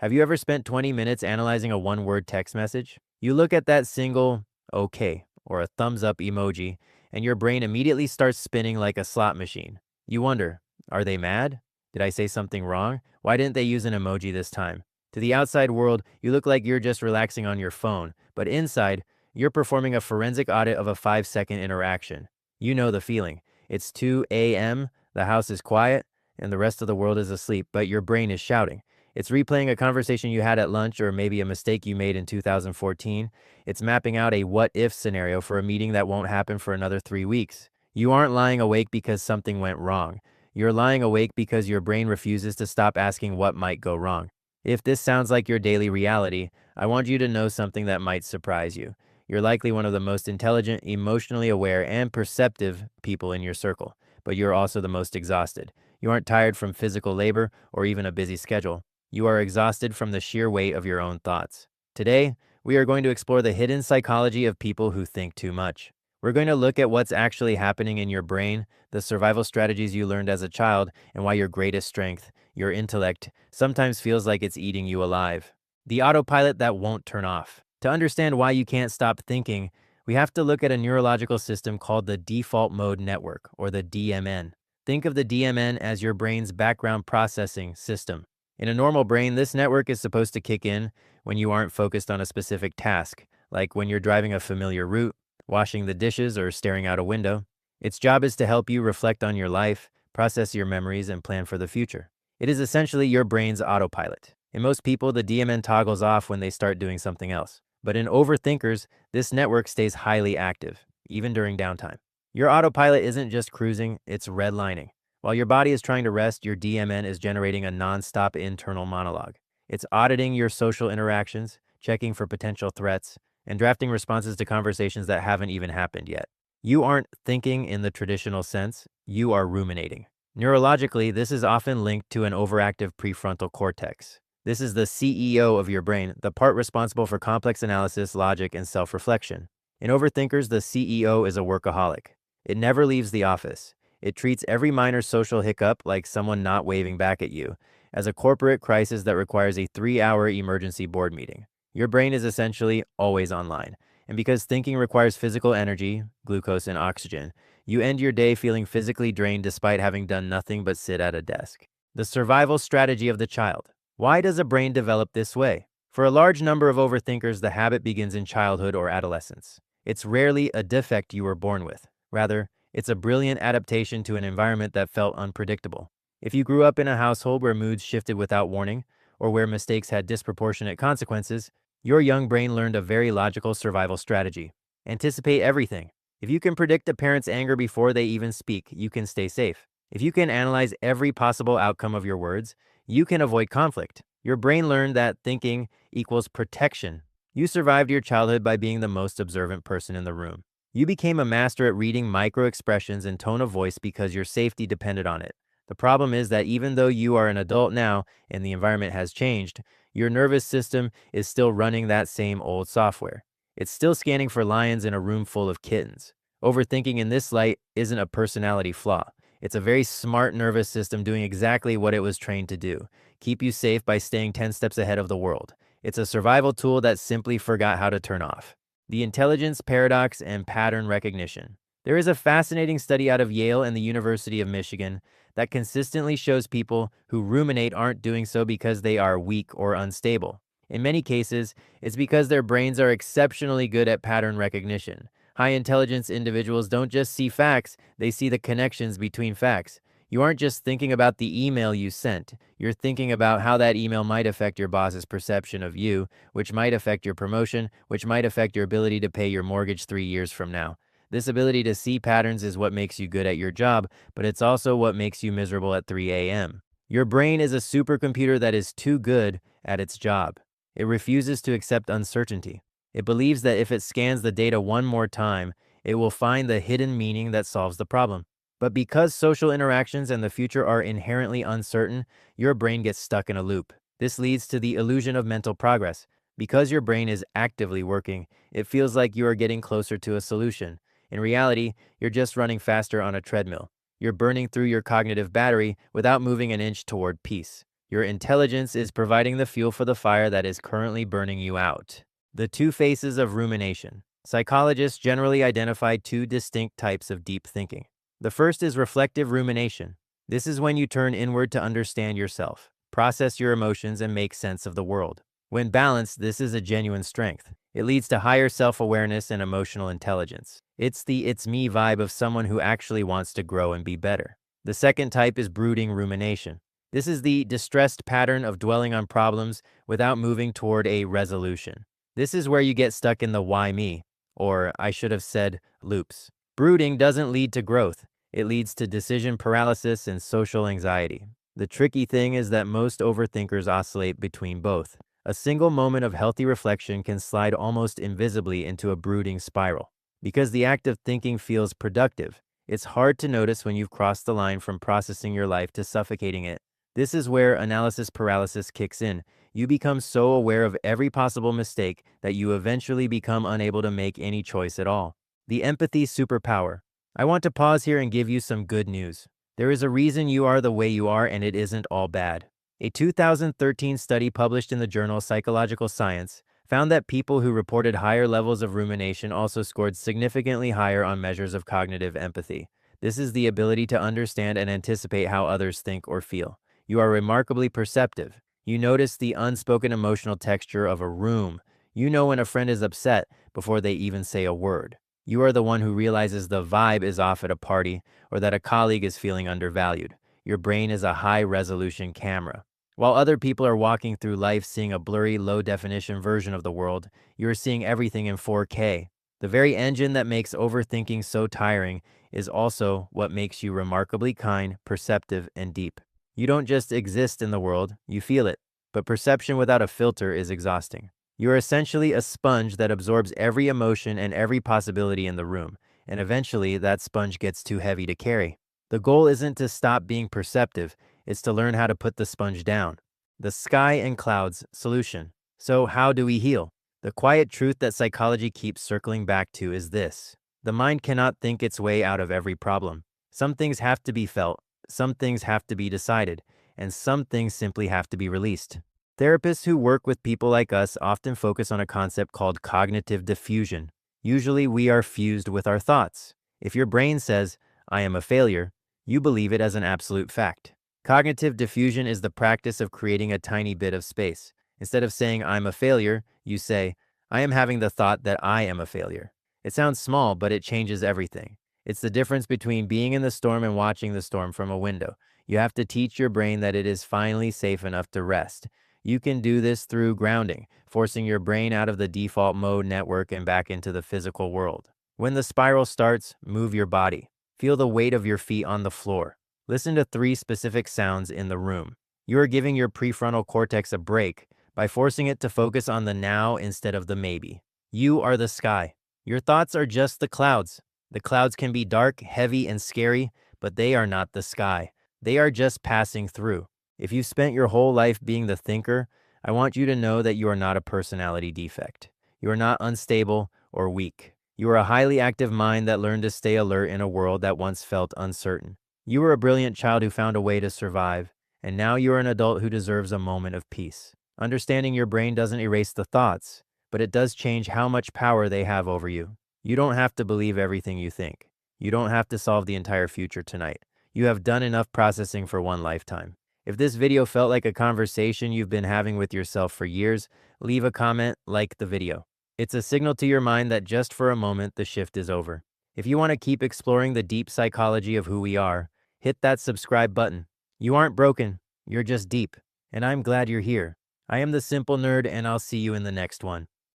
Have you ever spent 20 minutes analyzing a one-word text message? You look at that single okay or a thumbs up emoji, and your brain immediately starts spinning like a slot machine. You wonder, are they mad? Did I say something wrong? Why didn't they use an emoji this time? To the outside world, you look like you're just relaxing on your phone, but inside, you're performing a forensic audit of a 5-second interaction. You know the feeling. It's 2 a.m., the house is quiet, and the rest of the world is asleep, but your brain is shouting. It's replaying a conversation you had at lunch or maybe a mistake you made in 2014. It's mapping out a what if scenario for a meeting that won't happen for another 3 weeks. You aren't lying awake because something went wrong. You're lying awake because your brain refuses to stop asking what might go wrong. If this sounds like your daily reality, I want you to know something that might surprise you. You're likely one of the most intelligent, emotionally aware, and perceptive people in your circle, but you're also the most exhausted. You aren't tired from physical labor or even a busy schedule. You are exhausted from the sheer weight of your own thoughts. Today, we are going to explore the hidden psychology of people who think too much. We're going to look at what's actually happening in your brain, the survival strategies you learned as a child, and why your greatest strength, your intellect, sometimes feels like it's eating you alive. The autopilot that won't turn off. To understand why you can't stop thinking, we have to look at a neurological system called the default mode network, or the DMN. Think of the DMN as your brain's background processing system. In a normal brain, this network is supposed to kick in when you aren't focused on a specific task, like when you're driving a familiar route, washing the dishes, or staring out a window. Its job is to help you reflect on your life, process your memories, and plan for the future. It is essentially your brain's autopilot. In most people, the DMN toggles off when they start doing something else. But in overthinkers, this network stays highly active, even during downtime. Your autopilot isn't just cruising, it's redlining. While your body is trying to rest, your DMN is generating a non-stop internal monologue. It's auditing your social interactions, checking for potential threats, and drafting responses to conversations that haven't even happened yet. You aren't thinking in the traditional sense, you are ruminating. Neurologically, this is often linked to an overactive prefrontal cortex. This is the CEO of your brain, the part responsible for complex analysis, logic, and self-reflection. In overthinkers, the CEO is a workaholic. It never leaves the office. It treats every minor social hiccup, like someone not waving back at you, as a corporate crisis that requires a 3-hour emergency board meeting. Your brain is essentially always online. And because thinking requires physical energy, glucose and oxygen, you end your day feeling physically drained despite having done nothing but sit at a desk. The survival strategy of the child. Why does a brain develop this way? For a large number of overthinkers, the habit begins in childhood or adolescence. It's rarely a defect you were born with. Rather, it's a brilliant adaptation to an environment that felt unpredictable. If you grew up in a household where moods shifted without warning, or where mistakes had disproportionate consequences, your young brain learned a very logical survival strategy. Anticipate everything. If you can predict a parent's anger before they even speak, you can stay safe. If you can analyze every possible outcome of your words, you can avoid conflict. Your brain learned that thinking equals protection. You survived your childhood by being the most observant person in the room. You became a master at reading micro expressions and tone of voice because your safety depended on it. The problem is that even though you are an adult now and the environment has changed, your nervous system is still running that same old software. It's still scanning for lions in a room full of kittens. Overthinking in this light isn't a personality flaw. It's a very smart nervous system doing exactly what it was trained to do: keep you safe by staying 10 steps ahead of the world. It's a survival tool that simply forgot how to turn off. The intelligence paradox and pattern recognition. There is a fascinating study out of Yale and the University of Michigan that consistently shows people who ruminate aren't doing so because they are weak or unstable. In many cases, it's because their brains are exceptionally good at pattern recognition. High intelligence individuals don't just see facts, they see the connections between facts. You aren't just thinking about the email you sent. You're thinking about how that email might affect your boss's perception of you, which might affect your promotion, which might affect your ability to pay your mortgage 3 years from now. This ability to see patterns is what makes you good at your job, but it's also what makes you miserable at 3 a.m. Your brain is a supercomputer that is too good at its job. It refuses to accept uncertainty. It believes that if it scans the data one more time, it will find the hidden meaning that solves the problem. But because social interactions and the future are inherently uncertain, your brain gets stuck in a loop. This leads to the illusion of mental progress. Because your brain is actively working, it feels like you are getting closer to a solution. In reality, you're just running faster on a treadmill. You're burning through your cognitive battery without moving an inch toward peace. Your intelligence is providing the fuel for the fire that is currently burning you out. The two faces of rumination. Psychologists generally identify two distinct types of deep thinking. The first is reflective rumination. This is when you turn inward to understand yourself, process your emotions, and make sense of the world. When balanced, this is a genuine strength. It leads to higher self-awareness and emotional intelligence. It's the "it's me" vibe of someone who actually wants to grow and be better. The second type is brooding rumination. This is the distressed pattern of dwelling on problems without moving toward a resolution. This is where you get stuck in the "why me?" or I should have said loops. Brooding doesn't lead to growth. It leads to decision paralysis and social anxiety. The tricky thing is that most overthinkers oscillate between both. A single moment of healthy reflection can slide almost invisibly into a brooding spiral. Because the act of thinking feels productive, it's hard to notice when you've crossed the line from processing your life to suffocating it. This is where analysis paralysis kicks in. You become so aware of every possible mistake that you eventually become unable to make any choice at all. The empathy superpower. I want to pause here and give you some good news. There is a reason you are the way you are, and it isn't all bad. A 2013 study published in the journal Psychological Science found that people who reported higher levels of rumination also scored significantly higher on measures of cognitive empathy. This is the ability to understand and anticipate how others think or feel. You are remarkably perceptive. You notice the unspoken emotional texture of a room. You know when a friend is upset before they even say a word. You are the one who realizes the vibe is off at a party or that a colleague is feeling undervalued. Your brain is a high-resolution camera. While other people are walking through life seeing a blurry, low-definition version of the world, you are seeing everything in 4K. The very engine that makes overthinking so tiring is also what makes you remarkably kind, perceptive, and deep. You don't just exist in the world, you feel it. But perception without a filter is exhausting. You are essentially a sponge that absorbs every emotion and every possibility in the room, and eventually that sponge gets too heavy to carry. The goal isn't to stop being perceptive, it's to learn how to put the sponge down. The sky and clouds solution. So how do we heal? The quiet truth that psychology keeps circling back to is this. The mind cannot think its way out of every problem. Some things have to be felt, some things have to be decided, and some things simply have to be released. Therapists who work with people like us often focus on a concept called cognitive diffusion. Usually we are fused with our thoughts. If your brain says, "I am a failure," you believe it as an absolute fact. Cognitive diffusion is the practice of creating a tiny bit of space. Instead of saying, "I'm a failure," you say, "I am having the thought that I am a failure." It sounds small, but it changes everything. It's the difference between being in the storm and watching the storm from a window. You have to teach your brain that it is finally safe enough to rest. You can do this through grounding, forcing your brain out of the default mode network and back into the physical world. When the spiral starts, move your body. Feel the weight of your feet on the floor. Listen to 3 specific sounds in the room. You are giving your prefrontal cortex a break by forcing it to focus on the now instead of the maybe. You are the sky. Your thoughts are just the clouds. The clouds can be dark, heavy, and scary, but they are not the sky. They are just passing through. If you've spent your whole life being the thinker, I want you to know that you are not a personality defect. You are not unstable or weak. You are a highly active mind that learned to stay alert in a world that once felt uncertain. You were a brilliant child who found a way to survive, and now you are an adult who deserves a moment of peace. Understanding your brain doesn't erase the thoughts, but it does change how much power they have over you. You don't have to believe everything you think. You don't have to solve the entire future tonight. You have done enough processing for one lifetime. If this video felt like a conversation you've been having with yourself for years, leave a comment, like the video. It's a signal to your mind that just for a moment the shift is over. If you want to keep exploring the deep psychology of who we are, hit that subscribe button. You aren't broken, you're just deep. And I'm glad you're here. I am the Simple Nerd, and I'll see you in the next one.